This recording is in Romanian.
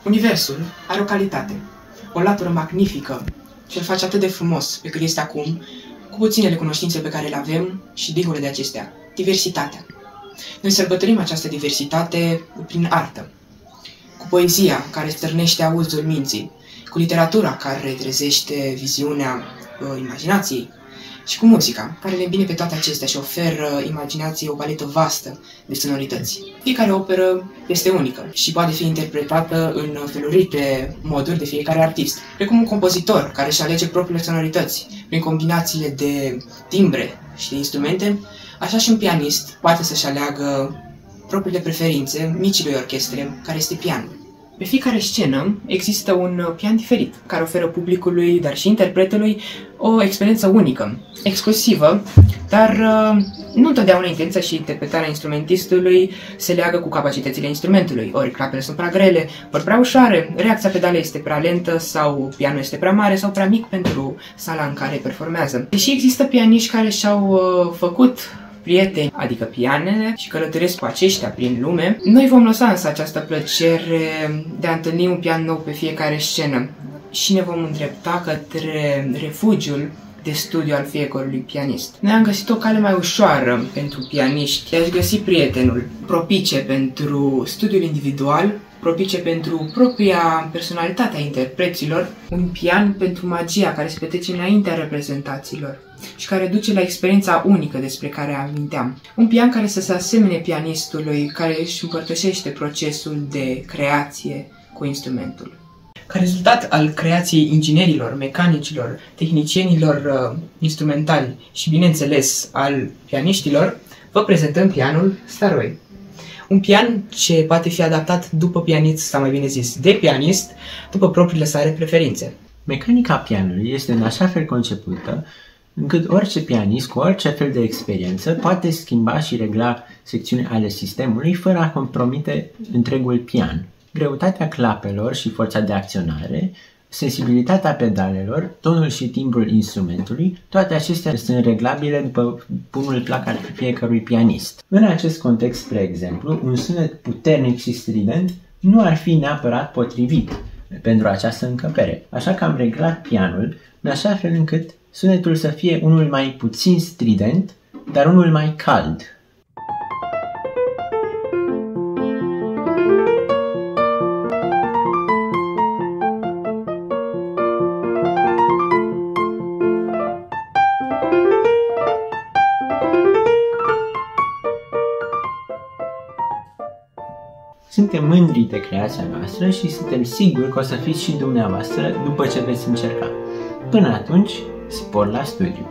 Universul are o calitate, o latură magnifică și îl face atât de frumos pe cât este acum, cu puținele cunoștințe pe care le avem și dincolo de acestea, diversitatea. Noi sărbătorim această diversitate prin artă, cu poezia care stârnește auzul minții, cu literatura care trezește viziunea imaginației și cu muzica, care le îmbine pe toate acestea și oferă imaginației o paletă vastă de sonorități. Fiecare operă este unică și poate fi interpretată în felurite moduri de fiecare artist, precum un compozitor care își alege propriile sonorități prin combinațiile de timbre și de instrumente, așa și un pianist poate să-și aleagă propriile preferințe micilor orchestre, care este pianul. Pe fiecare scenă există un pian diferit, care oferă publicului, dar și interpretului, o experiență unică, exclusivă, dar nu întotdeauna intenția și interpretarea instrumentistului se leagă cu capacitățile instrumentului. Ori clapele sunt prea grele, ori prea ușoare, reacția pedalei este prea lentă sau pianul este prea mare sau prea mic pentru sala în care performează. Deși există pianiști care și-au făcut prieteni, adică pianele, și călătoresc cu aceștia prin lume, noi vom lăsa însă această plăcere de a întâlni un pian nou pe fiecare scenă și ne vom îndrepta către refugiul de studiu al fiecărui pianist. Noi am găsit o cale mai ușoară pentru pianiști de a-și găsi prietenul, propice pentru studiul individual, propice pentru propria personalitate a interpreților, un pian pentru magia care se petrece înaintea reprezentațiilor și care duce la experiența unică despre care aminteam. Un pian care să se asemene pianistului, care își împărtășește procesul de creație cu instrumentul. Ca rezultat al creației inginerilor, mecanicilor, tehnicienilor instrumentali și, bineînțeles, al pianiștilor, vă prezentăm pianul Starway. Un pian ce poate fi adaptat după pianist, sau mai bine zis, de pianist, după propriile sale preferințe. Mecanica pianului este în așa fel concepută încât orice pianist cu orice fel de experiență poate schimba și regla secțiuni ale sistemului fără a compromite întregul pian. Greutatea clapelor și forța de acționare, sensibilitatea pedalelor, tonul și timbrul instrumentului, toate acestea sunt reglabile după bunul plac al fiecărui pianist. În acest context, spre exemplu, un sunet puternic și strident nu ar fi neapărat potrivit pentru această încăpere, așa că am reglat pianul în așa fel încât sunetul să fie unul mai puțin strident, dar unul mai cald. Suntem mândri de creația noastră și suntem siguri că o să fiți și dumneavoastră după ce veți încerca. Până atunci, spor la studiu!